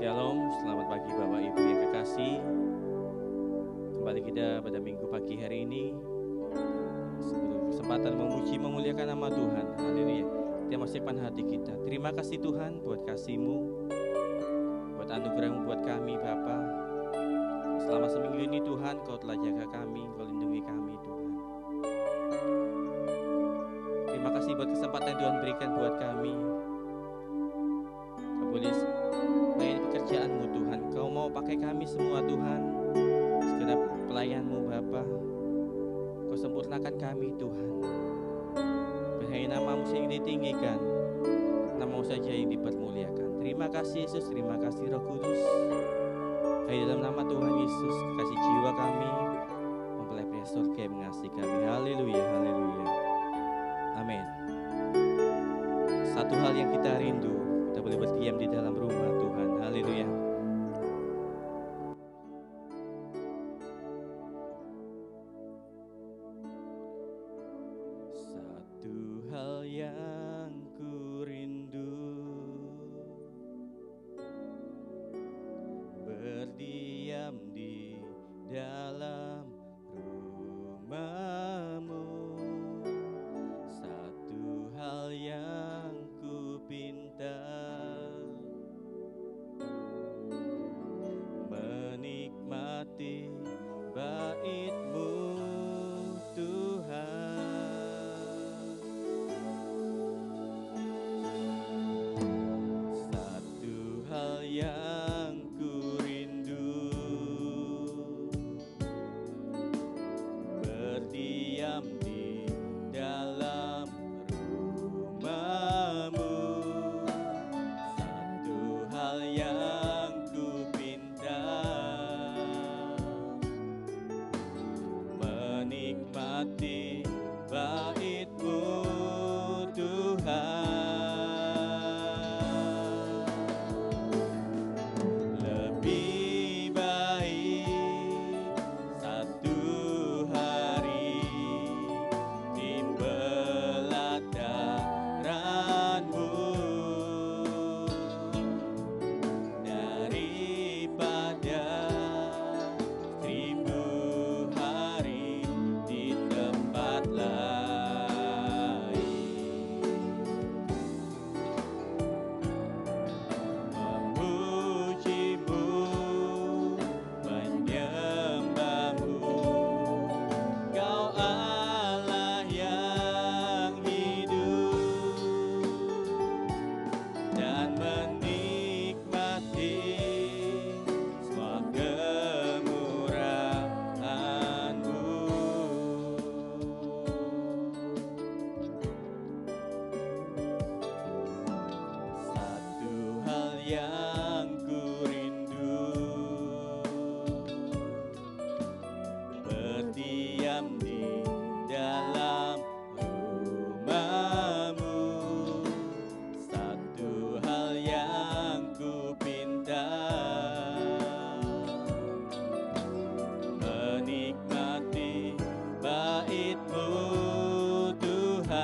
Shalom, selamat pagi Bapak Ibu yang kekasih. Kembali kita pada minggu pagi hari ini, sebuah kesempatan memuji memuliakan nama Tuhan. Haleluya. Kita masihkan hati kita. Terima kasih Tuhan buat kasih-Mu, buat anugerah-Mu buat kami Bapa. Selama seminggu ini Tuhan, Kau telah jaga kami, Kau lindungi kami Tuhan. Terima kasih buat kesempatan yang Tuhan berikan buat kami. Kau boleh pekerjaan-Mu Tuhan, Kau mau pakai kami semua Tuhan, segenap pelayan-Mu Bapa. Kau sempurnakan kami Tuhan. Bahaya nama-Mu yang ditinggikan, nama-Mu saja yang dipermuliakan. Terima kasih Yesus, terima kasih Roh Kudus. Hai dalam nama Tuhan Yesus, kasih jiwa kami, mempelai pria surga yang mengasihi kami. Haleluya, haleluya. Amin. Satu hal yang kita rindu, kita boleh berdiam di dalam rumah Tuhan. Haleluya. Satu hal yang ku rindu, berdiam di dalam rumah-Mu. Satu hal yang ku pinta, menikmati bait-Mu Tuhan. Satu hal yang ku rindu, berdiam di dalam rumah-Mu. Satu hal yang ku pinta, menikmati bait-Mu Tuhan. Lebih baik satu hari di pelataran-Mu daripada 1000 hari di tempat lain. Memuji-Mu, menyembah-Mu, Kau Allah yang hidup, dan menikmati semua kemurahan-Mu. Satu hal yang ku rindu, berdiam di dalam rumah-Mu. Satu hal yang ku pinta, menikmati bait-Mu Tuhan.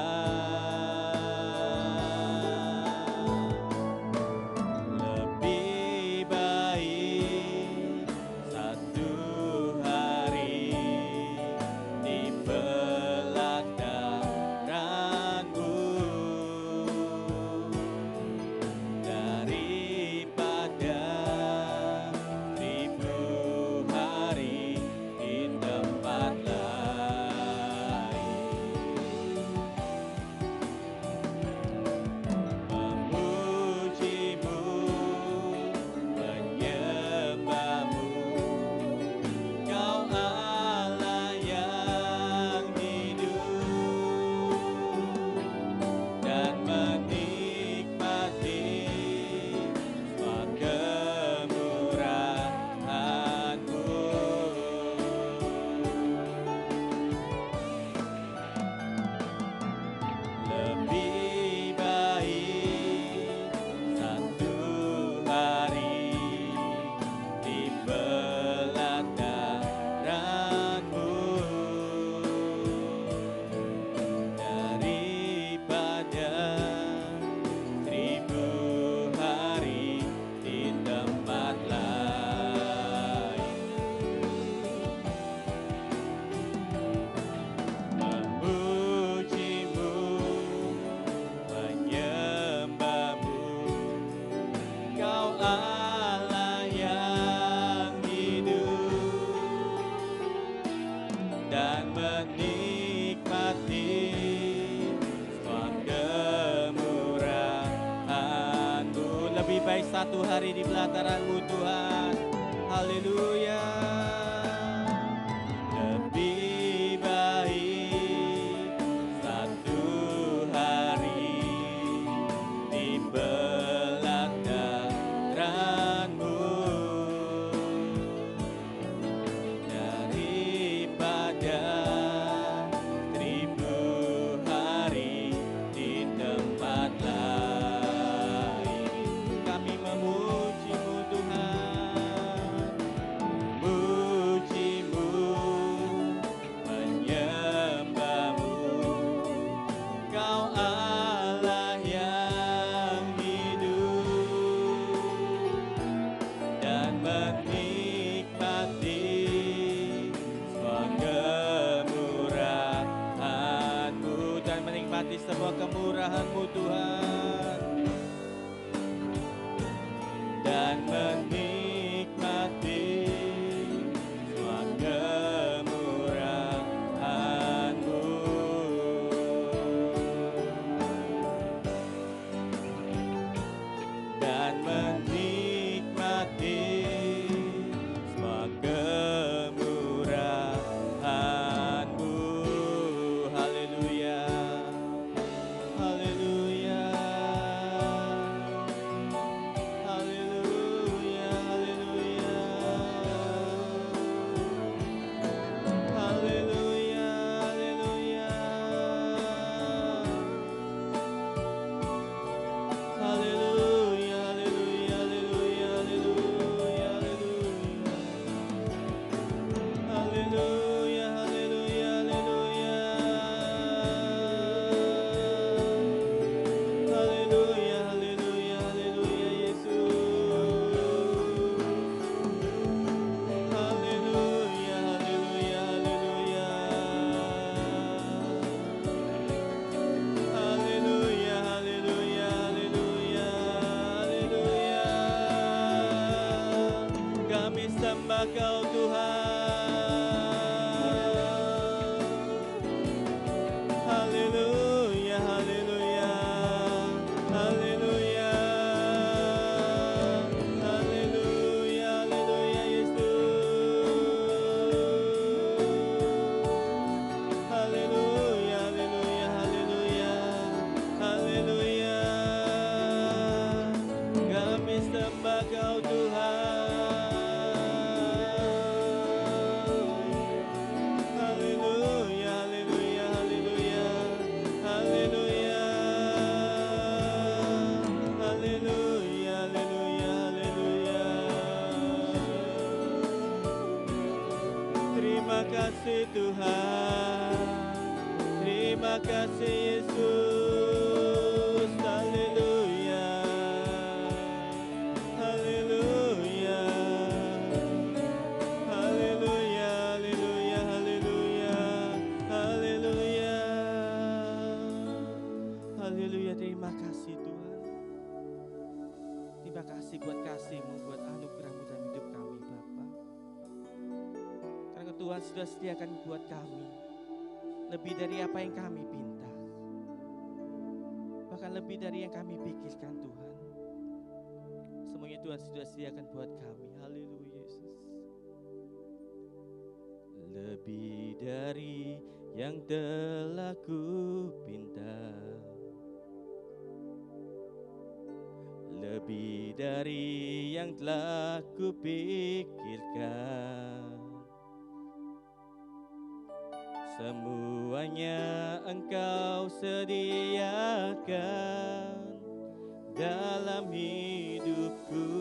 baik satu hari di pelataran-Mu Tuhan. Haleluya. Lebih baik satu hari di pelataran-Mu daripada 1000 hari di tempat lain. Kami memuji-Mu Tuhan, memuji-Mu, menyembah-Mu. Kau Allah yang hidup dan menikmati semua kemurahan-Mu, dan menikmati semua kemurahan-Mu Tuhan, dan menikmati semua kemurahan-Mu, dan menikmati semua kemurahan-Mu. Haleluya, haleluya, haleluya, haleluya, haleluya, haleluya, haleluya, haleluya, haleluya, haleluya, haleluya, haleluya, haleluya, haleluya, haleluya, Yesus. Haleluya, haleluya, haleluya. Haleluya, haleluya, haleluya, haleluya. Kami sembah Kau Tuhan. Haleluya, haleluya, haleluya, haleluya, haleluya, Yesus. Haleluya, haleluya, haleluya, haleluya. Kami sembah Kau Tuhan. Haleluya, haleluya, haleluya, haleluya, haleluya, haleluya, haleluya. Terima kasih Tuhan, terima kasih Yesus. Haleluya, haleluya, haleluya, haleluya, haleluya, haleluya, haleluya. Terima kasih Tuhan, terima kasih buat kasih-Mu, buat anugerah-Mu dalam hidup kami Bapa. Karena Tuhan sudah sediakan buat kami lebih dari apa yang kami pinta, bahkan lebih dari yang kami pikirkan Tuhan. Semuanya Tuhan sudah sediakan buat kami. Haleluya Yesus. Lebih dari yang telah ku pinta, lebih dari yang telah ku pikirkan, semuanya Engkau sediakan dalam hidupku.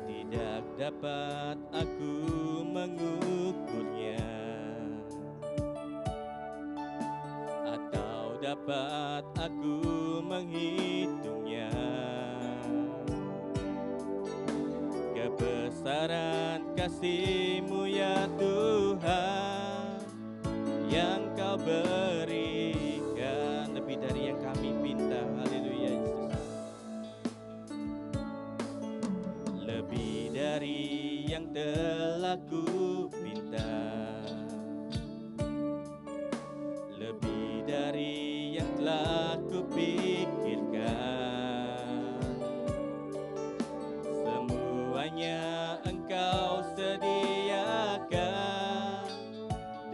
Tidak dapat aku mengukurnya, atau dapat aku menghitungnya. Kebesaran kasih-Mu ya Tuhan, yang Kau berikan lebih dari yang kami pinta. Haleluya Yesus. Lebih dari yang telah ku pinta, lebih dari yang telah kupikirkan. Semuanya Engkau sediakan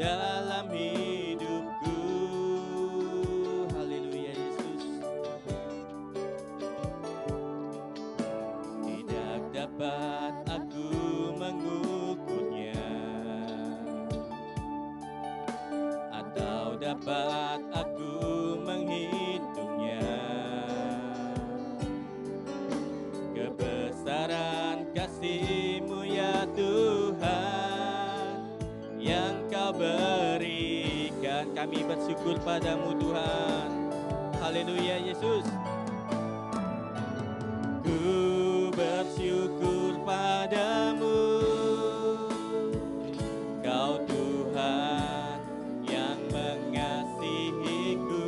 dalam hidupku. Haleluya Yesus. Tidak dapat aku mengukurnya, atau dapat aku menghitungnya. Kebesaran kasih-Mu ya Tuhan yang Kau berikan. Kami bersyukur padamu Tuhan. Haleluya Yesus. Ku bersyukur padamu, Kau Tuhan yang mengasihiku.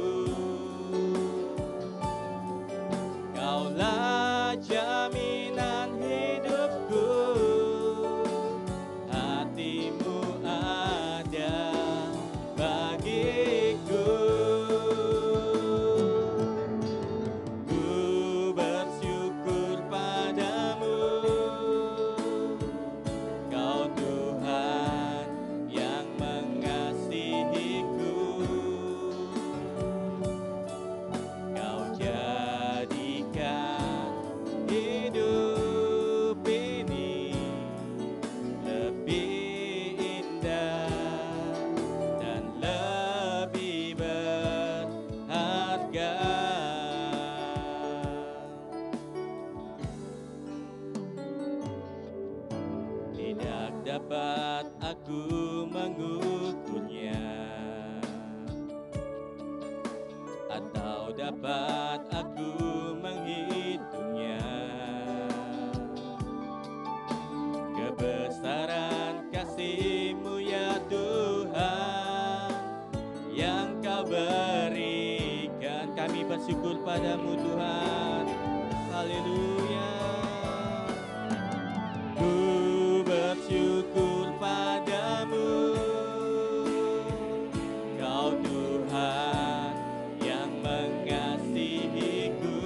Kaulah jaminan hidupku, hati-Mu ada bagiku. Ku bersyukur padamu, Kau Tuhan yang mengasihiku. Kau jadikan hidup ini lebih indah dan lebih berharga. Tidak dapat aku mengukurnya, atau dapat aku menghitungnya. Kebesaran kasih-Mu ya Tuhan yang Kau berikan. Kami bersyukur padamu Tuhan. Haleluya. Ku bersyukur padamu, Kau Tuhan yang mengasihiku.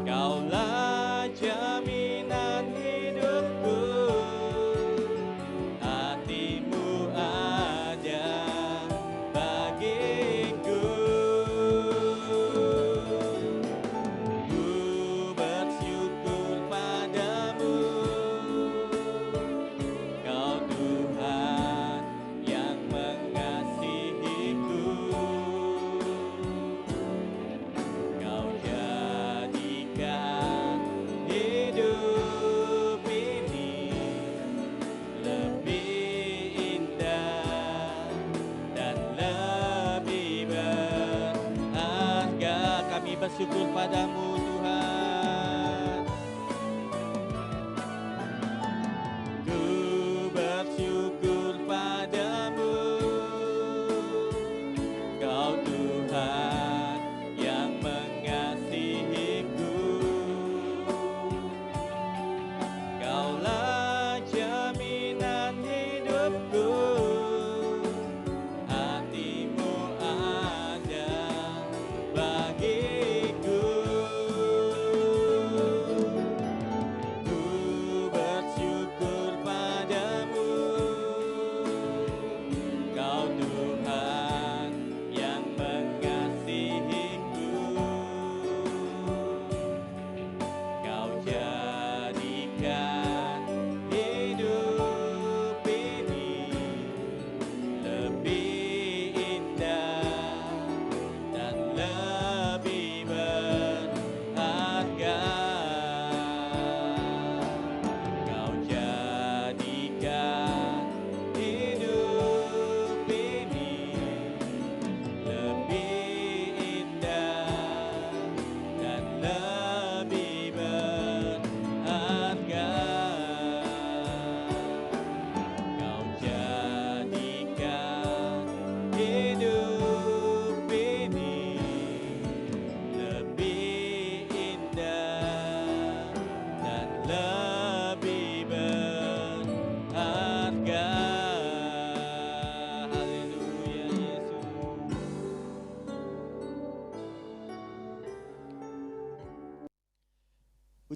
Kaulah jaminan hidupku, hati-Mu ada bagiku. Ku bersyukur padamu, Kau Tuhan yang mengasihiku. Kau jadikan hidup ini lebih indah dan lebih berharga. Kami bersyukur padamu Tuhan. Ku bersyukur padamu, Kau Tuhan yang mengasihiku. Kaulah jaminan hidupku, hati-Mu ada bagiku.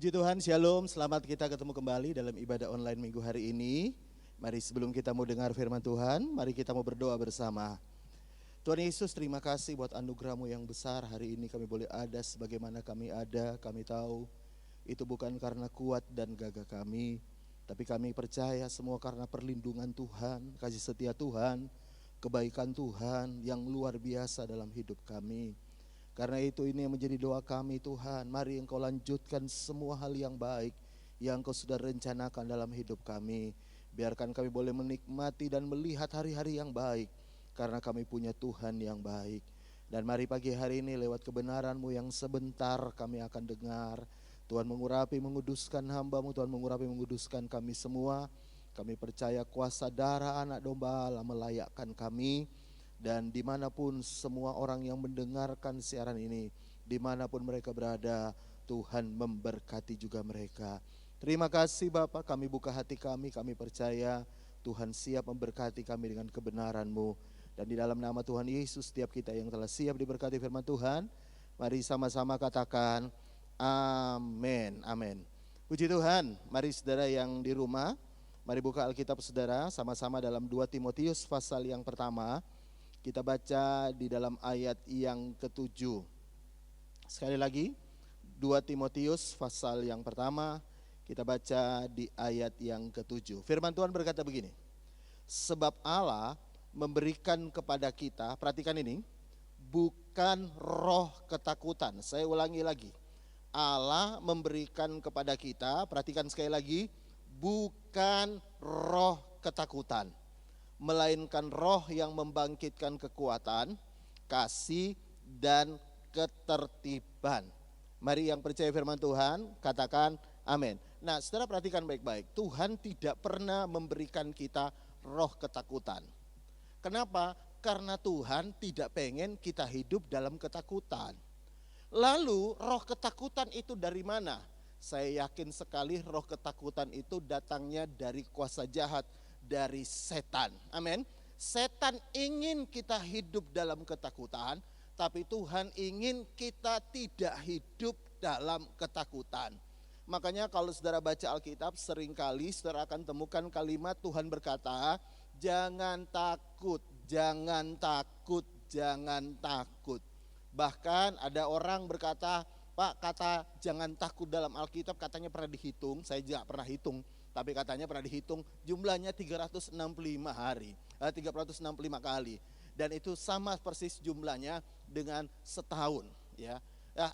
Puji Tuhan, Shalom, selamat kita ketemu kembali dalam ibadah online minggu hari ini. Mari sebelum kita mau dengar firman Tuhan, mari kita mau berdoa bersama. Tuhan Yesus, terima kasih buat anugerah-Mu yang besar. Hari ini kami boleh ada sebagaimana kami ada. Kami tahu itu bukan karena kuat dan gagah kami, tapi kami percaya semua karena perlindungan Tuhan, kasih setia Tuhan, kebaikan Tuhan yang luar biasa dalam hidup kami. Karena itu ini yang menjadi doa kami Tuhan, mari Engkau lanjutkan semua hal yang baik yang Engkau sudah rencanakan dalam hidup kami. Biarkan kami boleh menikmati dan melihat hari-hari yang baik, karena kami punya Tuhan yang baik. Dan mari pagi hari ini lewat kebenaran-Mu yang sebentar kami akan dengar. Tuhan mengurapi, menguduskan hamba-Mu, Tuhan mengurapi, menguduskan kami semua. Kami percaya kuasa darah anak domba Allah melayakkan kami. Dan dimanapun semua orang yang mendengarkan siaran ini, dimanapun mereka berada, Tuhan memberkati juga mereka. Terima kasih Bapak, kami buka hati kami percaya Tuhan siap memberkati kami dengan kebenaran-Mu. Dan di dalam nama Tuhan Yesus, setiap kita yang telah siap diberkati firman Tuhan, mari sama-sama katakan amin, amin. Puji Tuhan, mari saudara yang di rumah, mari buka Alkitab saudara sama-sama dalam 2 Timotius pasal yang pertama. Kita baca di dalam ayat yang ke-7. Sekali lagi, 2 Timotius pasal yang pertama, kita baca di ayat yang ke-7. Firman Tuhan berkata begini, sebab Allah memberikan kepada kita, perhatikan ini, bukan roh ketakutan. Saya ulangi lagi, Allah memberikan kepada kita, perhatikan sekali lagi, bukan roh ketakutan, melainkan roh yang membangkitkan kekuatan, kasih, dan ketertiban. Mari yang percaya firman Tuhan, katakan amin. Nah saudara perhatikan baik-baik, Tuhan tidak pernah memberikan kita roh ketakutan. Kenapa? Karena Tuhan tidak pengen kita hidup dalam ketakutan. Lalu roh ketakutan itu dari mana? Saya yakin sekali roh ketakutan itu datangnya dari kuasa jahat, dari setan. Amin. Setan ingin kita hidup dalam ketakutan, tapi Tuhan ingin kita tidak hidup dalam ketakutan. Makanya kalau saudara baca Alkitab, seringkali saudara akan temukan kalimat Tuhan berkata, jangan takut, jangan takut, jangan takut. Bahkan ada orang berkata, Pak, kata jangan takut dalam Alkitab katanya pernah dihitung, saya juga pernah hitung. Tapi katanya pernah dihitung jumlahnya 365 hari, 365 kali. Dan itu sama persis jumlahnya dengan setahun. Ya,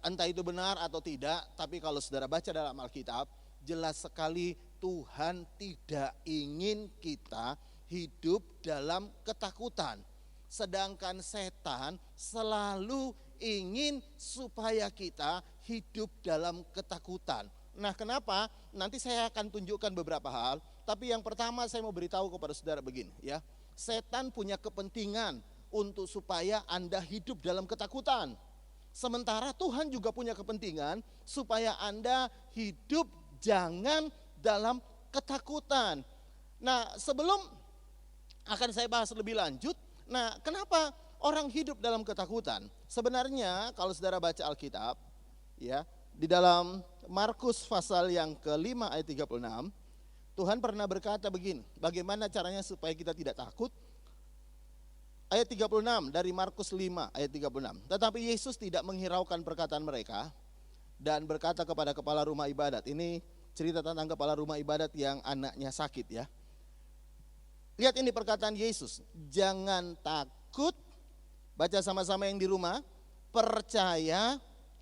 entah itu benar atau tidak, tapi kalau saudara baca dalam Alkitab, jelas sekali Tuhan tidak ingin kita hidup dalam ketakutan. Sedangkan setan selalu ingin supaya kita hidup dalam ketakutan. Nah kenapa? Nanti saya akan tunjukkan beberapa hal. Tapi yang pertama saya mau beritahu kepada saudara begini ya. Setan punya kepentingan untuk supaya Anda hidup dalam ketakutan. Sementara Tuhan juga punya kepentingan supaya Anda hidup jangan dalam ketakutan. Nah sebelum akan saya bahas lebih lanjut. Nah kenapa orang hidup dalam ketakutan? Sebenarnya kalau saudara baca Alkitab ya, di dalam Markus pasal yang ke-5 ayat 36, Tuhan pernah berkata begini, bagaimana caranya supaya kita tidak takut? Ayat 36 dari Markus 5 ayat 36. Tetapi Yesus tidak menghiraukan perkataan mereka dan berkata kepada kepala rumah ibadat. Ini cerita tentang kepala rumah ibadat yang anaknya sakit ya. Lihat ini perkataan Yesus, jangan takut, baca sama-sama yang di rumah, percaya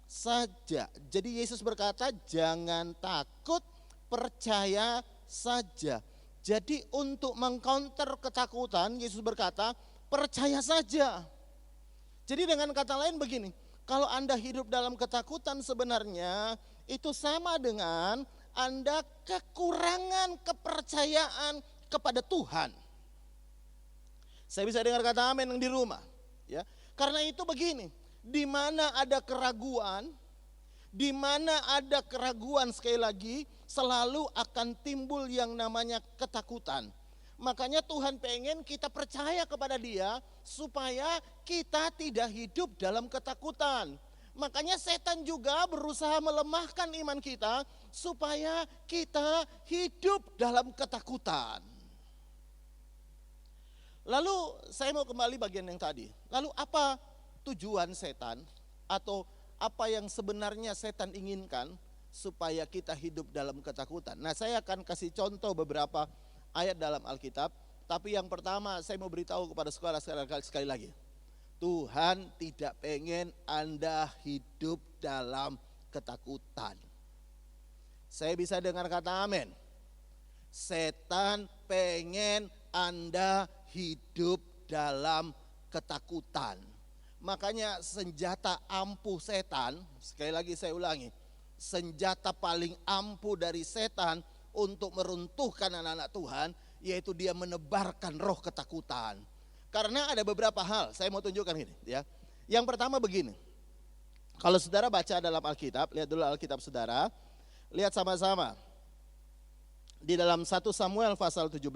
saja. Jadi Yesus berkata jangan takut, percaya saja. Jadi untuk mengcounter ketakutan Yesus berkata percaya saja. Jadi dengan kata lain begini, kalau Anda hidup dalam ketakutan sebenarnya itu sama dengan Anda kekurangan kepercayaan kepada Tuhan. Saya bisa dengar kata amin yang di rumah ya. Karena itu begini, di mana ada keraguan, di mana ada keraguan sekali lagi selalu akan timbul yang namanya ketakutan. Makanya Tuhan pengen kita percaya kepada Dia supaya kita tidak hidup dalam ketakutan. Makanya setan juga berusaha melemahkan iman kita supaya kita hidup dalam ketakutan. Lalu saya mau kembali bagian yang tadi. Lalu apa tujuan setan atau apa yang sebenarnya setan inginkan supaya kita hidup dalam ketakutan? Nah, saya akan kasih contoh beberapa ayat dalam Alkitab. Tapi yang pertama saya mau beritahu kepada sekolah sekali lagi. Tuhan tidak pengen Anda hidup dalam ketakutan. Saya bisa dengar kata amin. Setan pengen Anda hidup dalam ketakutan. Makanya senjata ampuh setan, sekali lagi saya ulangi, senjata paling ampuh dari setan untuk meruntuhkan anak-anak Tuhan, yaitu dia menebarkan roh ketakutan. Karena ada beberapa hal, saya mau tunjukkan ini ya. Yang pertama begini, kalau saudara baca dalam Alkitab, lihat dulu Alkitab saudara, lihat sama-sama. Di dalam 1 Samuel pasal 17,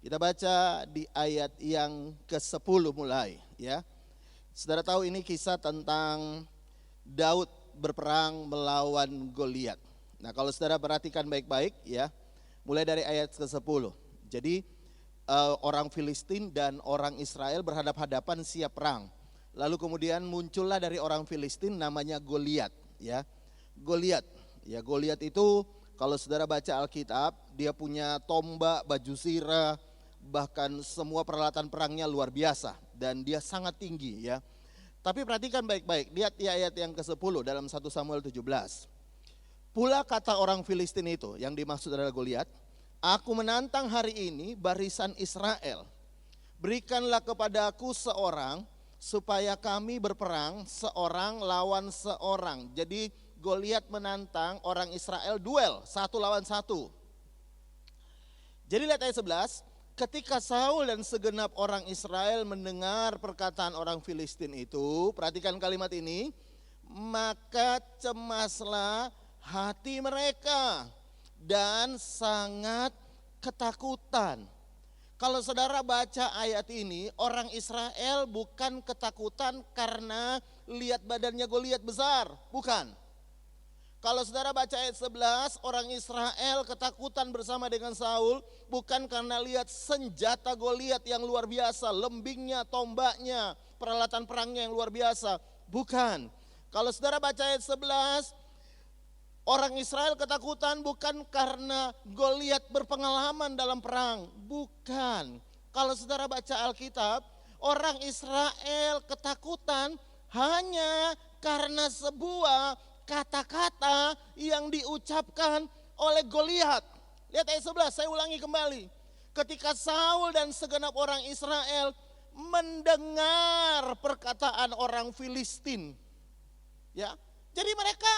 kita baca di ayat yang ke-10 mulai ya. Saudara tahu ini kisah tentang Daud berperang melawan Goliat. Nah, kalau saudara perhatikan baik-baik ya, mulai dari ayat ke-10. Jadi orang Filistin dan orang Israel berhadap-hadapan siap perang. Lalu kemudian muncullah dari orang Filistin namanya Goliat ya. Goliat itu kalau saudara baca Alkitab, dia punya tombak, baju sirah, bahkan semua peralatan perangnya luar biasa dan dia sangat tinggi ya. Tapi perhatikan baik-baik, lihat di ayat yang ke-10 dalam 1 Samuel 17. Pula kata orang Filistin itu, yang dimaksud adalah Goliat, aku menantang hari ini barisan Israel. Berikanlah kepadaku seorang supaya kami berperang seorang lawan seorang. Jadi Goliat menantang orang Israel duel 1 lawan 1. Jadi lihat ayat 11. Ketika Saul dan segenap orang Israel mendengar perkataan orang Filistin itu, perhatikan kalimat ini, maka cemaslah hati mereka dan sangat ketakutan. Kalau saudara baca ayat ini, orang Israel bukan ketakutan karena lihat badannya Goliat besar, bukan. Kalau saudara baca ayat 11, orang Israel ketakutan bersama dengan Saul bukan karena lihat senjata Goliat yang luar biasa, lembingnya, tombaknya, peralatan perangnya yang luar biasa, bukan. Kalau saudara baca ayat 11, orang Israel ketakutan bukan karena Goliat berpengalaman dalam perang, bukan. Kalau saudara baca Alkitab, orang Israel ketakutan hanya karena sebuah kata-kata yang diucapkan oleh Goliat. Lihat ayat 11, saya ulangi kembali. Ketika Saul dan segenap orang Israel mendengar perkataan orang Filistin, ya, jadi mereka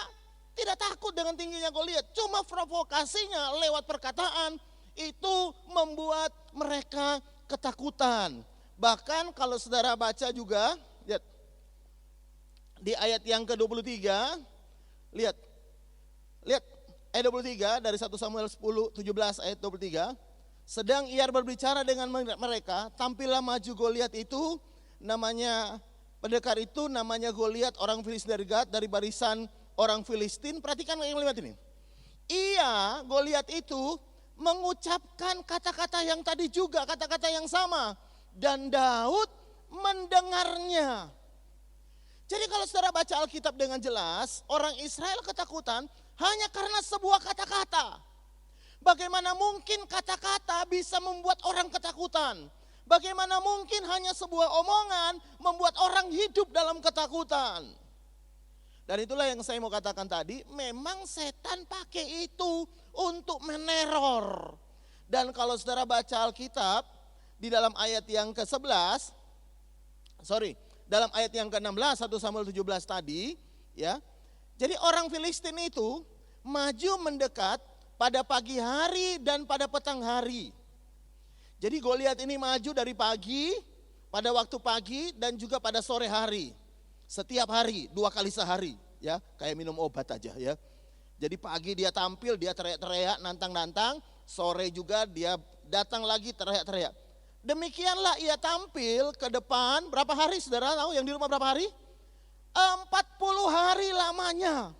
tidak takut dengan tingginya Goliat, cuma provokasinya lewat perkataan itu membuat mereka ketakutan. Bahkan kalau saudara baca juga, lihat di ayat yang ke-23, lihat ayat 23 dari 1 Samuel 17 ayat 23. Sedang ia berbicara dengan mereka, tampillah maju Goliat itu, namanya pendekar itu namanya Goliat, orang Filistin dari Gad, dari barisan orang Filistin. Perhatikan kalimat ini. Ia, Goliat itu mengucapkan kata-kata yang tadi juga, kata-kata yang sama, dan Daud mendengarnya. Jadi kalau saudara baca Alkitab dengan jelas, orang Israel ketakutan hanya karena sebuah kata-kata. Bagaimana mungkin kata-kata bisa membuat orang ketakutan? Bagaimana mungkin hanya sebuah omongan membuat orang hidup dalam ketakutan? Dan itulah yang saya mau katakan tadi, memang setan pakai itu untuk meneror. Dan kalau saudara baca Alkitab, di dalam ayat yang ke-11, dalam ayat yang ke-16 1 Samuel 17 tadi ya. Jadi orang Filistin itu maju mendekat pada pagi hari dan pada petang hari. Jadi Goliat ini maju dari pagi, pada waktu pagi dan juga pada sore hari. Setiap hari, 2 kali sehari ya, kayak minum obat aja ya. Jadi pagi dia tampil, dia teriak-teriak, nantang-nantang, sore juga dia datang lagi teriak-teriak. Demikianlah ia tampil ke depan, berapa hari saudara tahu yang di rumah berapa hari? 40 hari lamanya.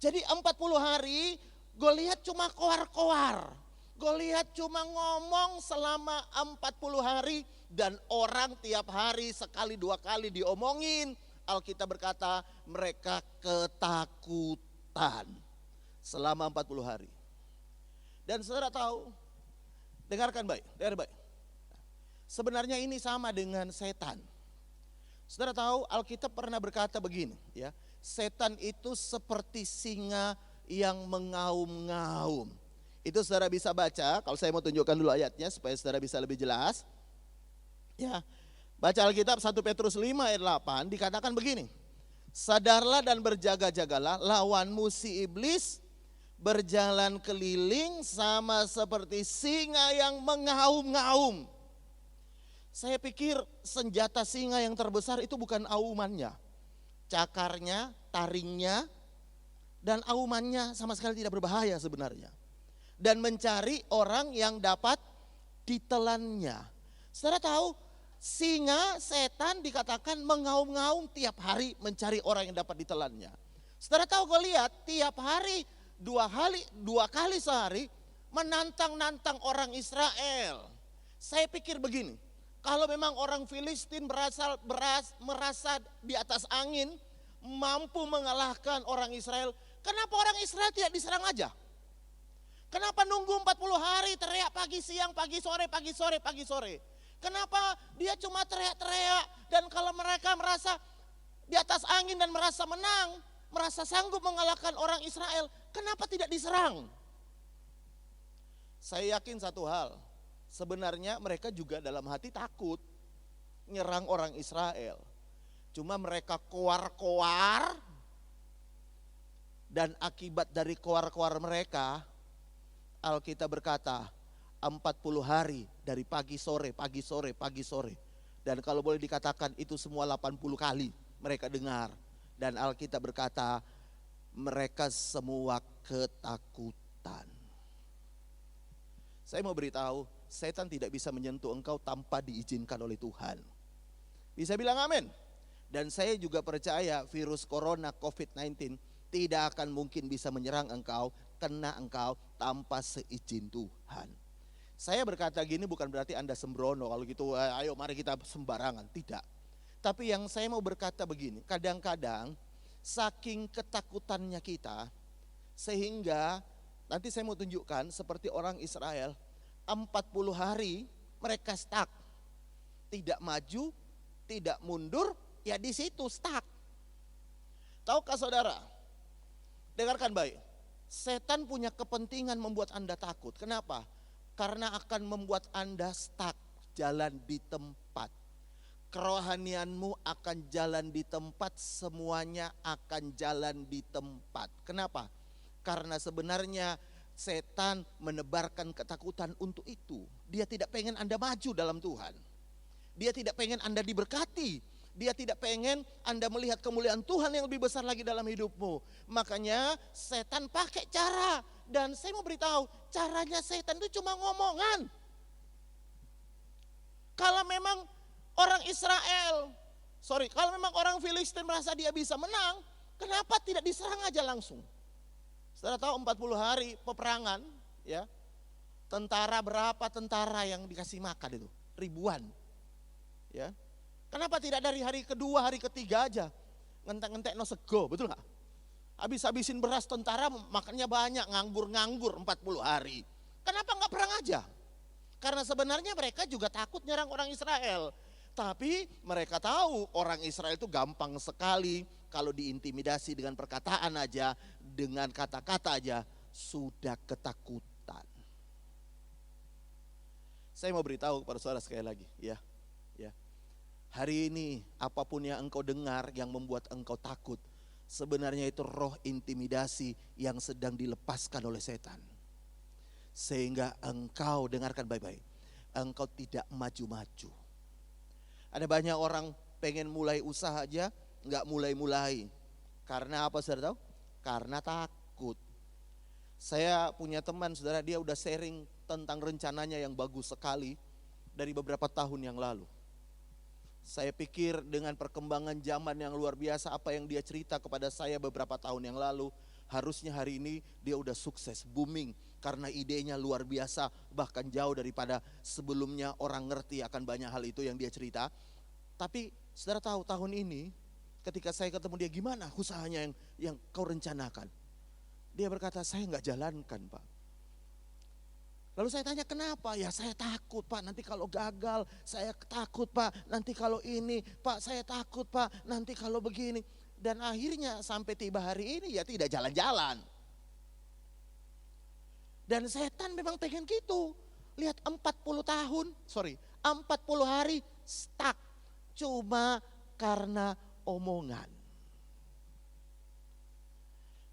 Jadi 40 hari Goliat cuma koar-koar. Goliat cuma ngomong selama 40 hari dan orang tiap hari sekali dua kali diomongin. Alkitab berkata mereka ketakutan selama 40 hari. Dan saudara tahu, dengarkan baik, dengar baik. Sebenarnya ini sama dengan setan. Saudara tahu Alkitab pernah berkata begini ya. Setan itu seperti singa yang mengaum-ngaum. Itu saudara bisa baca, kalau saya mau tunjukkan dulu ayatnya supaya saudara bisa lebih jelas. Ya, baca Alkitab 1 Petrus 5 ayat 8 dikatakan begini. Sadarlah dan berjaga-jagalah, lawanmu si iblis berjalan keliling sama seperti singa yang mengaum-ngaum. Saya pikir senjata singa yang terbesar itu bukan aumannya, cakarnya, taringnya, dan aumannya sama sekali tidak berbahaya sebenarnya. Dan mencari orang yang dapat ditelannya. Saudara tahu, singa, setan dikatakan mengaum-ngaum tiap hari mencari orang yang dapat ditelannya. Saudara tahu Goliat tiap hari dua kali sehari menantang-nantang orang Israel. Saya pikir begini, kalau memang orang Filistin merasa di atas angin, mampu mengalahkan orang Israel, kenapa orang Israel tidak diserang aja? Kenapa nunggu 40 hari teriak pagi siang, pagi sore, pagi sore, pagi sore? Kenapa dia cuma teriak-teriak dan kalau mereka merasa di atas angin dan merasa menang, merasa sanggup mengalahkan orang Israel, kenapa tidak diserang? Saya yakin satu hal, sebenarnya mereka juga dalam hati takut nyerang orang Israel. Cuma mereka koar-koar dan akibat dari koar-koar mereka, Alkitab berkata 40 hari dari pagi sore, pagi sore, pagi sore. Dan kalau boleh dikatakan itu semua 80 kali mereka dengar. Dan Alkitab berkata mereka semua ketakutan. Saya mau beritahu, setan tidak bisa menyentuh engkau tanpa diizinkan oleh Tuhan. Bisa bilang amin? Dan saya juga percaya virus corona COVID-19 tidak akan mungkin bisa menyerang engkau, kena engkau tanpa seizin Tuhan. Saya berkata gini bukan berarti Anda sembrono, kalau gitu ayo mari kita sembarangan, tidak. Tapi yang saya mau berkata begini, kadang-kadang saking ketakutannya kita sehingga nanti saya mau tunjukkan seperti orang Israel 40 hari mereka stuck. Tidak maju, tidak mundur, ya di situ stuck. Tahukah saudara? Dengarkan baik. Setan punya kepentingan membuat Anda takut. Kenapa? Karena akan membuat Anda stuck, jalan di tempat. Kerohanianmu akan jalan di tempat, semuanya akan jalan di tempat. Kenapa? Karena sebenarnya setan menebarkan ketakutan untuk itu. Dia tidak pengen Anda maju dalam Tuhan. Dia tidak pengen Anda diberkati. Dia tidak pengen Anda melihat kemuliaan Tuhan yang lebih besar lagi dalam hidupmu. Makanya setan pakai cara. Dan saya mau beritahu, caranya setan itu cuma ngomongan. Kalau memang kalau memang orang Filistin merasa dia bisa menang, kenapa tidak diserang aja langsung? Saudara tahu 40 hari peperangan, ya. Berapa tentara yang dikasih makan itu? Ribuan. Ya. Kenapa tidak dari hari kedua, hari ketiga aja? Ngentek-ngentek no sego, betul gak? Habis-habisin beras tentara makannya banyak, nganggur-nganggur 40 hari. Kenapa gak perang aja? Karena sebenarnya mereka juga takut nyerang orang Israel. Tapi mereka tahu orang Israel itu gampang sekali kalau diintimidasi dengan perkataan aja, dengan kata-kata aja, sudah ketakutan. Saya mau beritahu kepada saudara sekali lagi, ya. Hari ini apapun yang engkau dengar yang membuat engkau takut, sebenarnya itu roh intimidasi yang sedang dilepaskan oleh setan. Sehingga engkau, dengarkan baik-baik, engkau tidak maju-maju. Ada banyak orang pengen mulai usaha aja, gak mulai-mulai. Karena apa saudara tahu? Karena takut. Saya punya teman saudara, dia udah sharing tentang rencananya yang bagus sekali dari beberapa tahun yang lalu. Saya pikir dengan perkembangan zaman yang luar biasa, apa yang dia cerita kepada saya beberapa tahun yang lalu, harusnya hari ini dia udah sukses, booming. Karena idenya luar biasa, bahkan jauh daripada sebelumnya orang ngerti akan banyak hal itu yang dia cerita. Tapi saudara tahu tahun ini ketika saya ketemu dia, gimana usahanya yang kau rencanakan? Dia berkata, saya nggak jalankan Pak. Lalu saya tanya kenapa? Ya saya takut Pak, nanti kalau gagal, saya takut Pak, nanti kalau ini, Pak saya takut Pak, nanti kalau begini. Dan akhirnya sampai tiba hari ini ya tidak jalan-jalan. Dan setan memang pengen gitu. Lihat 40 hari stuck. Cuma karena omongan.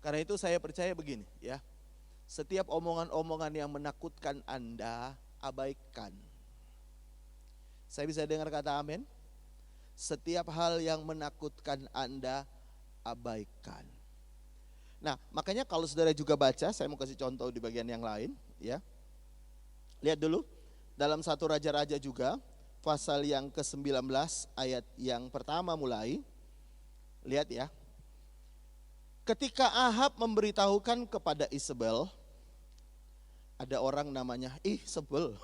Karena itu saya percaya begini ya. Setiap omongan-omongan yang menakutkan Anda, abaikan. Saya bisa dengar kata amin? Setiap hal yang menakutkan Anda, abaikan. Nah, makanya kalau saudara juga baca, saya mau kasih contoh di bagian yang lain ya. Lihat dulu dalam 1 Raja-Raja juga, pasal yang ke-19 ayat yang pertama mulai. Lihat ya. Ketika Ahab memberitahukan kepada Isabel, ada orang namanya Isabel.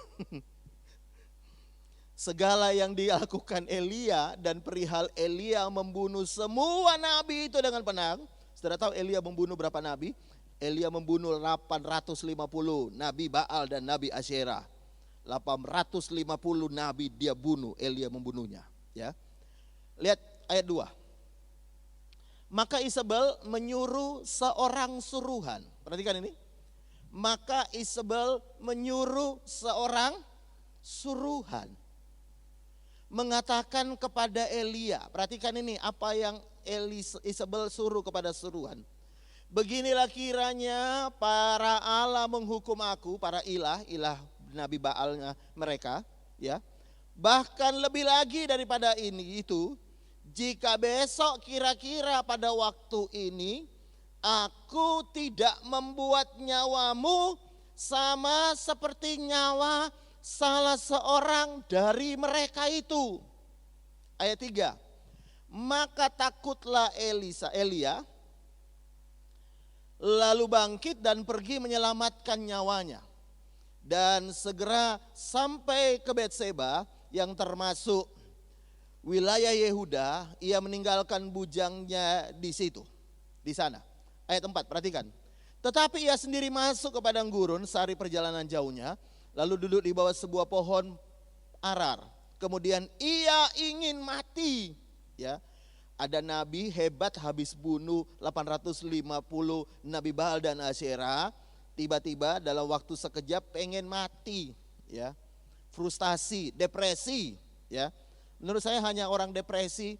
Segala yang dilakukan Elia dan perihal Elia membunuh semua nabi itu dengan pedang. Saudara tahu Elia membunuh berapa nabi? Elia membunuh 850 nabi Baal dan nabi Asyera. 850 nabi dia bunuh, Elia membunuhnya. Ya, lihat ayat 2. Maka Isabel menyuruh seorang suruhan. Perhatikan ini. Maka Isabel menyuruh seorang suruhan. Mengatakan kepada Elia. Perhatikan ini apa yang Isabel suruh kepada suruhan. Beginilah kiranya para Allah menghukum aku. Para ilah Nabi Baalnya mereka. Ya. Bahkan lebih lagi daripada itu. Jika besok kira-kira pada waktu ini aku tidak membuat nyawamu sama seperti nyawa salah seorang dari mereka itu. Ayat 3. Maka takutlah Elia lalu bangkit dan pergi menyelamatkan nyawanya. Dan segera sampai ke Betseba yang termasuk wilayah Yehuda, ia meninggalkan bujangnya di situ, di sana. Ayat 4, perhatikan. Tetapi ia sendiri masuk ke padang gurun sehari perjalanan jauhnya, lalu duduk di bawah sebuah pohon arar. Kemudian ia ingin mati. Ya, ada nabi hebat habis bunuh 850 nabi Baal dan Asyera. Tiba-tiba dalam waktu sekejap pengen mati. Ya, frustasi, depresi. Ya. Menurut saya hanya orang depresi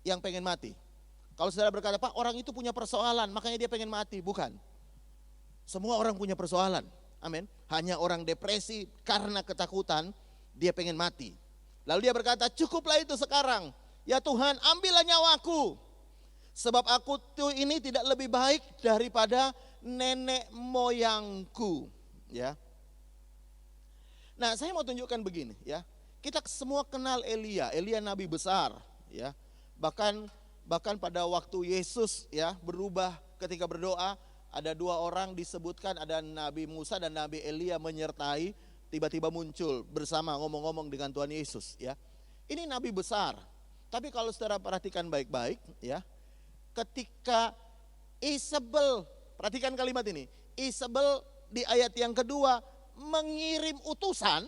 yang pengen mati. Kalau saudara berkata, Pak orang itu punya persoalan makanya dia pengen mati. Bukan. Semua orang punya persoalan. Amin. Hanya orang depresi karena ketakutan dia pengen mati. Lalu dia berkata, cukuplah itu sekarang. Ya Tuhan ambillah nyawaku. Sebab aku tuh ini tidak lebih baik daripada nenek moyangku. Ya. Nah saya mau tunjukkan begini ya. Kita semua kenal Elia nabi besar ya. Bahkan pada waktu Yesus ya berubah ketika berdoa, ada 2 orang disebutkan, ada Nabi Musa dan Nabi Elia menyertai, tiba-tiba muncul bersama ngomong-ngomong dengan Tuhan Yesus ya. Ini nabi besar. Tapi kalau saudara perhatikan baik-baik ya, ketika Isabel, perhatikan kalimat ini, Isabel di ayat yang kedua mengirim utusan.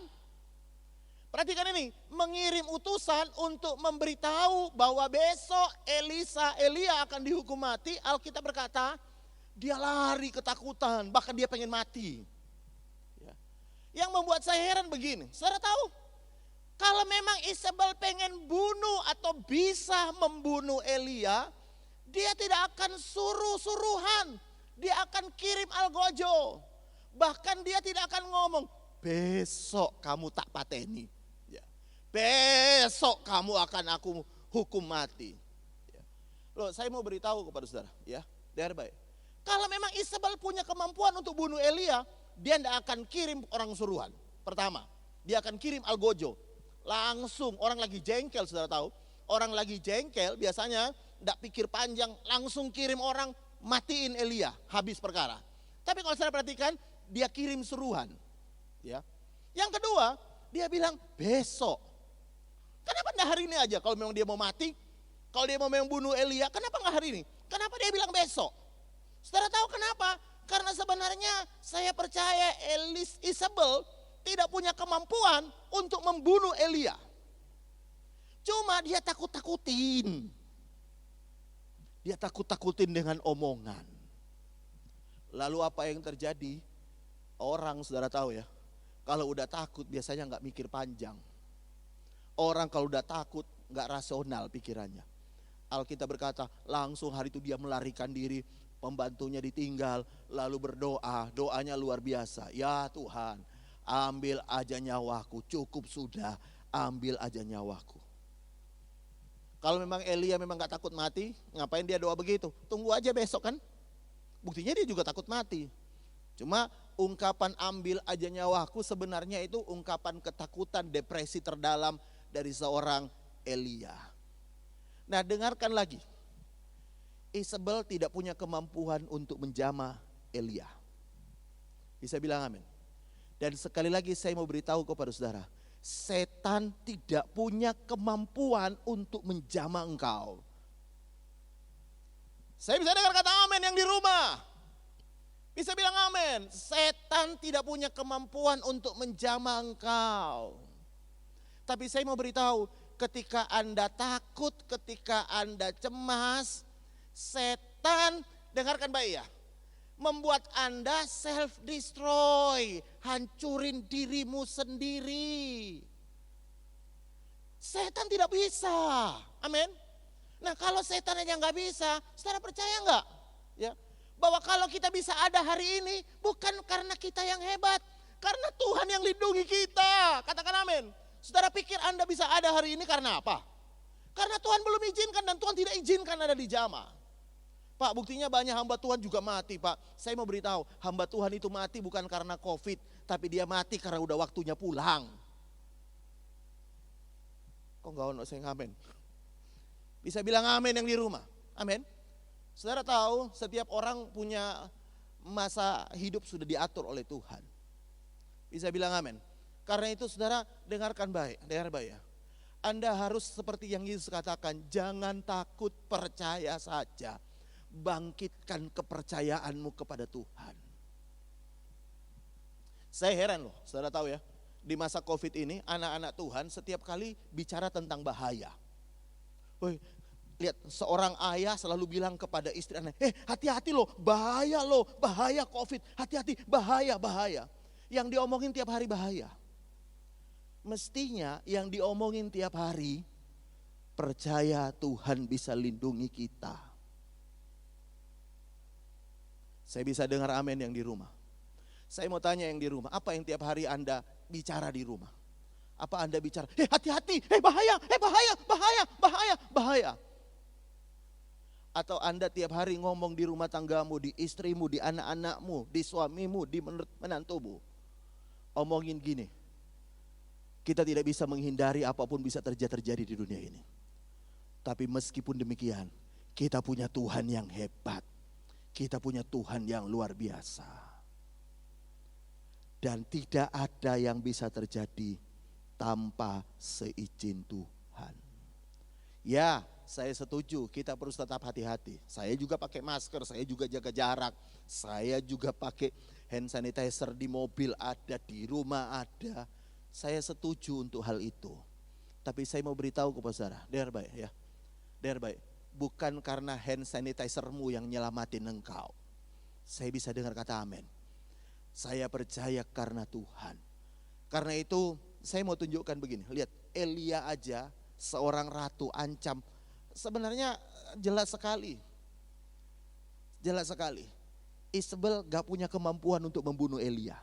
Perhatikan ini, mengirim utusan untuk memberitahu bahwa besok Elia akan dihukum mati. Alkitab berkata, dia lari ketakutan, bahkan dia pengen mati. Ya. Yang membuat saya heran begini, saudara tahu, kalau memang Isabel pengen bunuh atau bisa membunuh Elia, dia tidak akan suruh-suruhan, dia akan kirim algojo. Bahkan dia tidak akan ngomong, besok kamu tak pateni. Besok kamu akan aku hukum mati. Loh, saya mau beritahu kepada saudara, ya, dengar baik. Kalau memang Isabel punya kemampuan untuk bunuh Elia, dia tidak akan kirim orang suruhan. Pertama, dia akan kirim algojo. Langsung, orang lagi jengkel, saudara tahu. Orang lagi jengkel biasanya tidak pikir panjang, langsung kirim orang matiin Elia, habis perkara. Tapi kalau saya perhatikan, dia kirim suruhan. Ya. Yang kedua, dia bilang besok. Kenapa enggak hari ini aja kalau memang dia mau mati? Kalau dia mau membunuh Elia, kenapa enggak hari ini? Kenapa dia bilang besok? Saudara tahu kenapa? Karena sebenarnya saya percaya Isabel tidak punya kemampuan untuk membunuh Elia. Cuma dia takut-takutin. Dia takut-takutin dengan omongan. Lalu apa yang terjadi? Orang saudara tahu ya, kalau udah takut biasanya nggak mikir panjang. Orang kalau udah takut nggak rasional pikirannya. Alkitab berkata langsung hari itu dia melarikan diri, pembantunya ditinggal, lalu berdoa. Doanya luar biasa. Ya Tuhan, ambil aja nyawaku, cukup sudah, ambil aja nyawaku. Kalau memang Elia memang gak takut mati, ngapain dia doa begitu? Tunggu aja besok kan. Buktinya dia juga takut mati. Cuma ungkapan ambil aja nyawaku sebenarnya itu ungkapan ketakutan, depresi terdalam dari seorang Elia. Nah dengarkan lagi. Isabel tidak punya kemampuan untuk menjamah Elia. Bisa bilang amin. Dan sekali lagi saya mau beritahu kepada saudara. Setan tidak punya kemampuan untuk menjamah engkau. Saya bisa dengar kata amin yang di rumah. Bisa bilang amin. Setan tidak punya kemampuan untuk menjamah engkau. Tapi saya mau beritahu, ketika Anda takut, ketika Anda cemas, setan, dengarkan baik ya, membuat Anda self destroy, hancurin dirimu sendiri. Setan tidak bisa, amin. Nah kalau setan aja nggak bisa, saudara percaya nggak? Ya, bahwa kalau kita bisa ada hari ini bukan karena kita yang hebat, karena Tuhan yang lindungi kita. Katakan amin. Saudara pikir Anda bisa ada hari ini karena apa? Karena Tuhan belum izinkan dan Tuhan tidak izinkan ada di jamaah. Pak, buktinya banyak hamba Tuhan juga mati, Pak. Saya mau beritahu, hamba Tuhan itu mati bukan karena COVID, tapi dia mati karena udah waktunya pulang. Kok enggak ono saya ngamen? Bisa bilang amin yang di rumah. Amin. Saudara tahu, setiap orang punya masa hidup sudah diatur oleh Tuhan. Bisa bilang amin. Karena itu saudara dengarkan baik, dengar baik ya. Anda harus seperti yang Yesus katakan, jangan takut, percaya saja. Bangkitkan kepercayaanmu kepada Tuhan. Saya heran loh, saudara tahu ya, di masa COVID ini anak-anak Tuhan setiap kali bicara tentang bahaya. Woi, lihat seorang ayah selalu bilang kepada istri anak, hati-hati loh, bahaya COVID, hati-hati, bahaya. Yang diomongin tiap hari bahaya. Mestinya yang diomongin tiap hari, percaya Tuhan bisa lindungi kita. Saya bisa dengar amin yang di rumah. Saya mau tanya yang di rumah, apa yang tiap hari Anda bicara di rumah? Apa Anda bicara, hati-hati, bahaya. Atau Anda tiap hari ngomong di rumah tanggamu, di istrimu, di anak-anakmu, di suamimu, di menantumu. Omongin gini, kita tidak bisa menghindari apapun bisa terjadi di dunia ini. Tapi meskipun demikian, kita punya Tuhan yang hebat. Kita punya Tuhan yang luar biasa. Dan tidak ada yang bisa terjadi tanpa seizin Tuhan. Ya, saya setuju kita harus tetap hati-hati. Saya juga pakai masker, saya juga jaga jarak. Saya juga pakai hand sanitizer di mobil ada, di rumah ada. Saya setuju untuk hal itu. Tapi saya mau beritahu kepada saudara, dengar baik ya. Dengar baik. Bukan karena hand sanitizermu yang nyelamatin engkau. Saya bisa dengar kata amin. Saya percaya karena Tuhan. Karena itu saya mau tunjukkan begini. Lihat Elia aja seorang ratu ancam. Sebenarnya jelas sekali. Jelas sekali. Isabel gak punya kemampuan untuk membunuh Elia.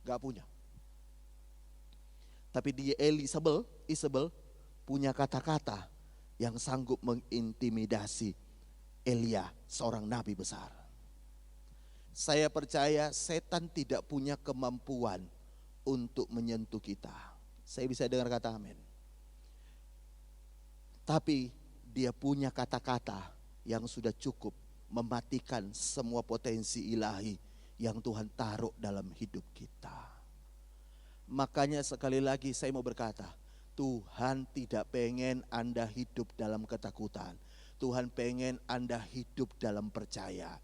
Gak punya. Tapi dia Isabel punya kata-kata yang sanggup mengintimidasi Elia, seorang nabi besar. Saya percaya setan tidak punya kemampuan untuk menyentuh kita. Saya bisa dengar kata amin. Tapi dia punya kata-kata yang sudah cukup mematikan semua potensi ilahi yang Tuhan taruh dalam hidup kita. Makanya sekali lagi saya mau berkata, Tuhan tidak pengen Anda hidup dalam ketakutan. Tuhan pengen Anda hidup dalam percaya.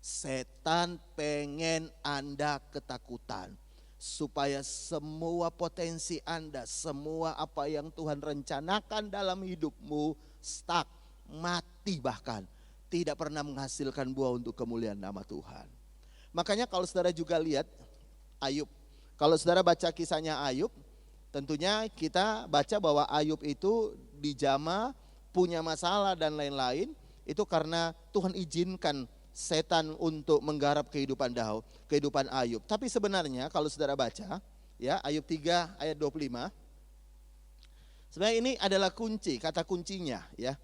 Setan pengen Anda ketakutan. Supaya semua potensi Anda, semua apa yang Tuhan rencanakan dalam hidupmu stuck, mati bahkan. Tidak pernah menghasilkan buah untuk kemuliaan nama Tuhan. Makanya kalau saudara juga lihat Ayub. Kalau saudara baca kisahnya Ayub, tentunya kita baca bahwa Ayub itu dijamah, punya masalah dan lain-lain. Itu karena Tuhan izinkan setan untuk menggarap kehidupan Ayub. Tapi sebenarnya kalau saudara baca ya Ayub 3 ayat 25. Sebenarnya ini adalah kunci, kata kuncinya ya.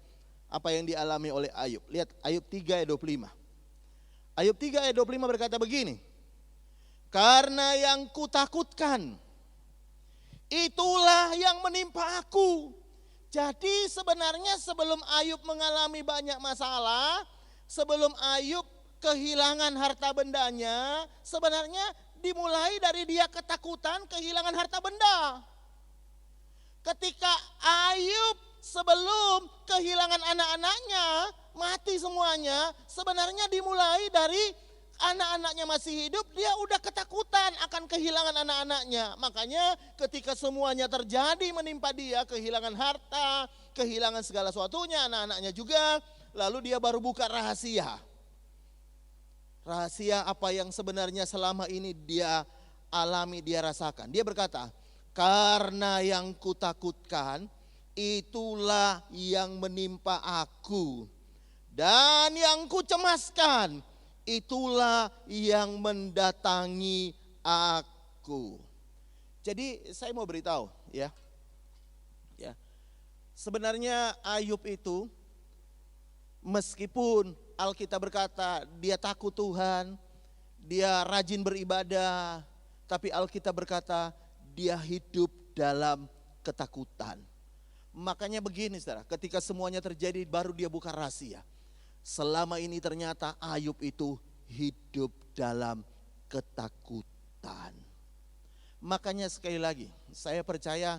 Apa yang dialami oleh Ayub. Lihat Ayub 3 ayat 25. Ayub 3 ayat 25 berkata begini. Karena yang kutakutkan itulah yang menimpa aku. Jadi sebenarnya sebelum Ayub mengalami banyak masalah, sebelum Ayub kehilangan harta bendanya, sebenarnya dimulai dari dia ketakutan kehilangan harta benda. Ketika Ayub sebelum kehilangan anak-anaknya, mati semuanya, sebenarnya dimulai dari anak-anaknya masih hidup, dia udah ketakutan akan kehilangan anak-anaknya. Makanya ketika semuanya terjadi menimpa dia, kehilangan harta, kehilangan segala sesuatunya, anak-anaknya juga, lalu dia baru buka rahasia. Rahasia apa yang sebenarnya selama ini dia alami, dia rasakan. Dia berkata, karena yang kutakutkan itulah yang menimpa aku. Dan yang kucemaskan itulah yang mendatangi aku. Jadi saya mau beritahu ya. Sebenarnya Ayub itu meskipun Alkitab berkata dia takut Tuhan, dia rajin beribadah, tapi Alkitab berkata dia hidup dalam ketakutan. Makanya begini saudara, ketika semuanya terjadi baru dia buka rahasia. Selama ini ternyata Ayub itu hidup dalam ketakutan. Makanya sekali lagi, saya percaya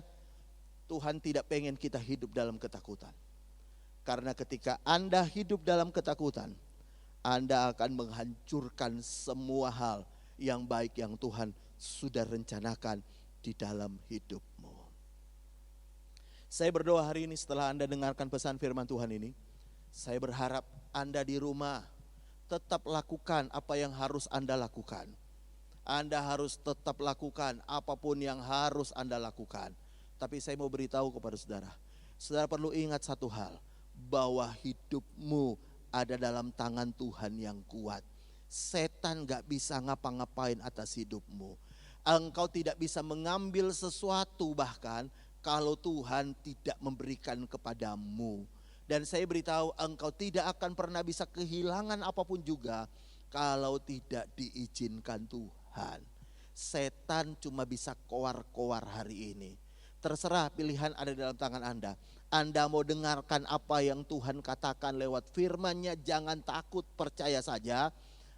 Tuhan tidak pengen kita hidup dalam ketakutan. Karena ketika Anda hidup dalam ketakutan, Anda akan menghancurkan semua hal yang baik yang Tuhan sudah rencanakan di dalam hidupmu. Saya berdoa hari ini setelah Anda dengarkan pesan firman Tuhan ini, saya berharap Anda di rumah tetap lakukan apa yang harus Anda lakukan. Anda harus tetap lakukan apapun yang harus Anda lakukan. Tapi saya mau beritahu kepada saudara, saudara perlu ingat satu hal, bahwa hidupmu ada dalam tangan Tuhan yang kuat. Setan gak bisa ngapa-ngapain atas hidupmu. Engkau tidak bisa mengambil sesuatu bahkan kalau Tuhan tidak memberikan kepadamu. Dan saya beritahu engkau tidak akan pernah bisa kehilangan apapun juga kalau tidak diizinkan Tuhan. Setan cuma bisa koar-koar hari ini. Terserah, pilihan ada dalam tangan Anda. Anda mau dengarkan apa yang Tuhan katakan lewat firman-Nya, jangan takut, percaya saja.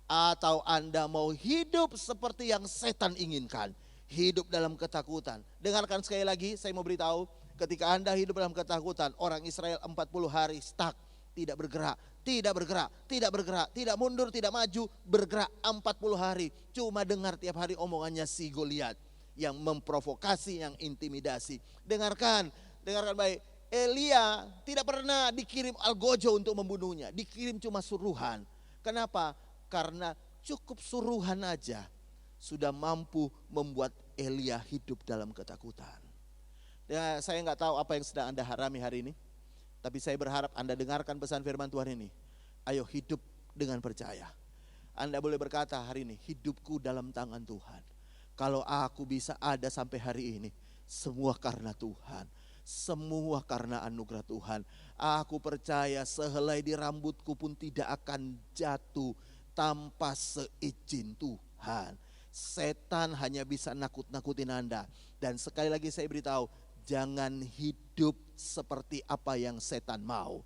Atau Anda mau hidup seperti yang setan inginkan, hidup dalam ketakutan. Dengarkan sekali lagi, saya mau beritahu, ketika Anda hidup dalam ketakutan, orang Israel 40 hari stuck, tidak bergerak, tidak bergerak, tidak bergerak, tidak mundur, tidak maju, bergerak 40 hari. Cuma dengar tiap hari omongannya si Goliat yang memprovokasi, yang intimidasi. Dengarkan baik. Elia tidak pernah dikirim algojo untuk membunuhnya, dikirim cuma suruhan. Kenapa? Karena cukup suruhan aja sudah mampu membuat Elia hidup dalam ketakutan. Ya, saya nggak tahu apa yang sedang Anda harami hari ini, tapi saya berharap Anda dengarkan pesan firman Tuhan ini. Ayo hidup dengan percaya. Anda boleh berkata hari ini, hidupku dalam tangan Tuhan. Kalau aku bisa ada sampai hari ini, semua karena Tuhan. Semua karena anugerah Tuhan. Aku percaya sehelai di rambutku pun tidak akan jatuh tanpa seizin Tuhan. Setan hanya bisa nakut-nakutin Anda. Dan sekali lagi saya beritahu, jangan hidup seperti apa yang setan mau.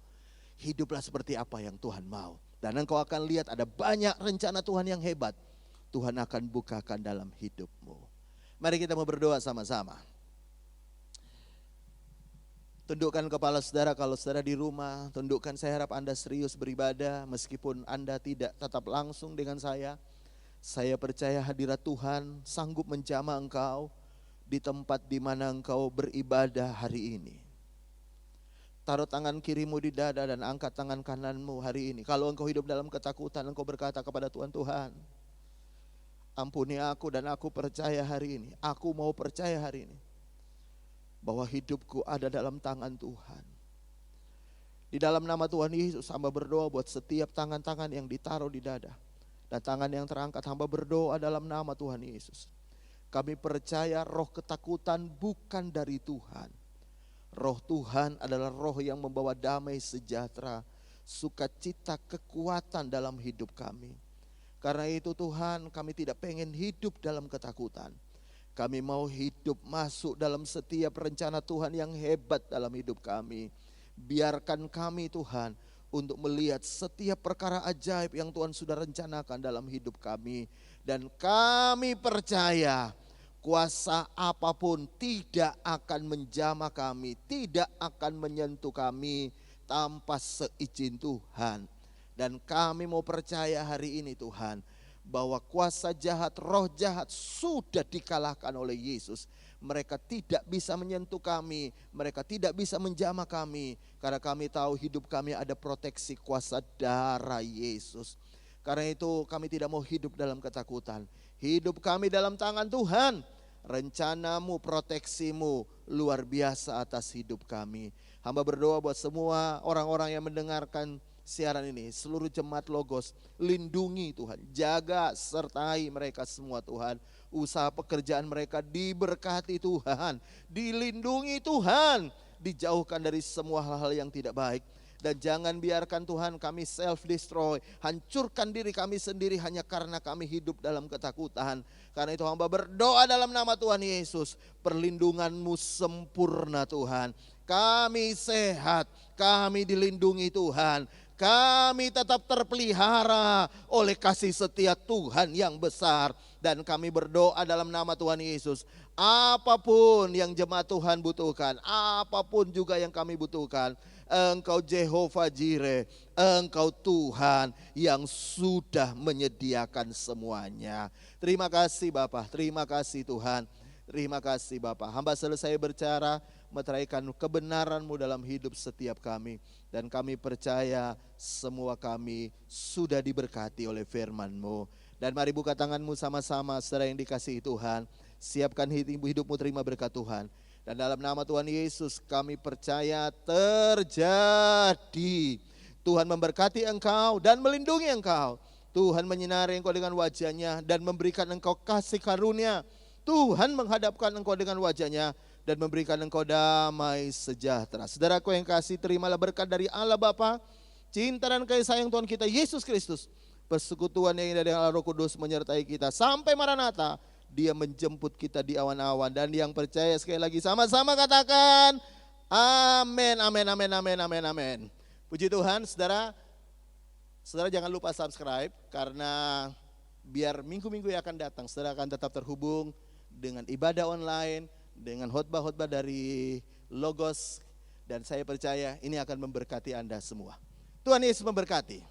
Hiduplah seperti apa yang Tuhan mau. Dan engkau akan lihat ada banyak rencana Tuhan yang hebat. Tuhan akan bukakan dalam hidupmu. Mari kita mau berdoa sama-sama. Tundukkan kepala saudara kalau saudara di rumah. Tundukkan, saya harap Anda serius beribadah. Meskipun Anda tidak tetap langsung dengan saya. Saya percaya hadirat Tuhan sanggup menjamah engkau di tempat di mana engkau beribadah hari ini. Taruh tangan kirimu di dada dan angkat tangan kananmu hari ini. Kalau engkau hidup dalam ketakutan, engkau berkata kepada Tuhan, Tuhan, ampuni aku dan aku percaya hari ini. Aku mau percaya hari ini bahwa hidupku ada dalam tangan Tuhan. Di dalam nama Tuhan Yesus, hamba berdoa buat setiap tangan-tangan yang ditaruh di dada dan tangan yang terangkat, hamba berdoa dalam nama Tuhan Yesus. Kami percaya roh ketakutan bukan dari Tuhan. Roh Tuhan adalah roh yang membawa damai sejahtera, sukacita, kekuatan dalam hidup kami. Karena itu Tuhan, kami tidak pengen hidup dalam ketakutan. Kami mau hidup masuk dalam setiap rencana Tuhan yang hebat dalam hidup kami. Biarkan kami Tuhan untuk melihat setiap perkara ajaib yang Tuhan sudah rencanakan dalam hidup kami. Dan kami percaya kuasa apapun tidak akan menjamah kami, tidak akan menyentuh kami tanpa seizin Tuhan. Dan kami mau percaya hari ini Tuhan, bahwa kuasa jahat, roh jahat sudah dikalahkan oleh Yesus. Mereka tidak bisa menyentuh kami, mereka tidak bisa menjamah kami. Karena kami tahu hidup kami ada proteksi kuasa darah Yesus. Karena itu kami tidak mau hidup dalam ketakutan. Hidup kami dalam tangan Tuhan. Rencanamu, proteksimu luar biasa atas hidup kami. Hamba berdoa buat semua orang-orang yang mendengarkan siaran ini, seluruh jemaat Logos, lindungi Tuhan, jaga sertai mereka semua Tuhan. Usaha pekerjaan mereka diberkati Tuhan, dilindungi Tuhan, dijauhkan dari semua hal-hal yang tidak baik. Dan jangan biarkan Tuhan kami self-destroy, hancurkan diri kami sendiri hanya karena kami hidup dalam ketakutan. Karena itu hamba berdoa dalam nama Tuhan Yesus, perlindungan-Mu sempurna Tuhan. Kami sehat, kami dilindungi Tuhan. Kami tetap terpelihara oleh kasih setia Tuhan yang besar. Dan kami berdoa dalam nama Tuhan Yesus, apapun yang jemaat Tuhan butuhkan, apapun juga yang kami butuhkan, Engkau Jehovah Jireh, Engkau Tuhan yang sudah menyediakan semuanya. Terima kasih Bapa, terima kasih Tuhan, terima kasih Bapa. Hamba selesai berbicara, meteraikan kebenaran-Mu dalam hidup setiap kami. Dan kami percaya semua kami sudah diberkati oleh firman-Mu. Dan mari buka tangan-Mu sama-sama, saudara yang dikasihi Tuhan. Siapkan hidupmu terima berkat Tuhan. Dan dalam nama Tuhan Yesus kami percaya terjadi. Tuhan memberkati engkau dan melindungi engkau. Tuhan menyinari engkau dengan wajah-Nya dan memberikan engkau kasih karunia. Tuhan menghadapkan engkau dengan wajah-Nya dan memberikan engkau damai sejahtera. Saudaraku yang kasih, terimalah berkat dari Allah Bapa, cinta dan kasih sayang Tuhan kita Yesus Kristus, persekutuan yang indah dengan Allah Roh Kudus menyertai kita sampai Maranatha. Dia menjemput kita di awan-awan. Dan yang percaya sekali lagi sama-sama katakan amin, amin, amin, amin, amin, amin. Puji Tuhan. Saudara jangan lupa subscribe, karena biar minggu-minggu yang akan datang saudara akan tetap terhubung dengan ibadah online, dengan khotbah-khotbah dari Logos. Dan saya percaya ini akan memberkati Anda semua. Tuhan Yesus memberkati.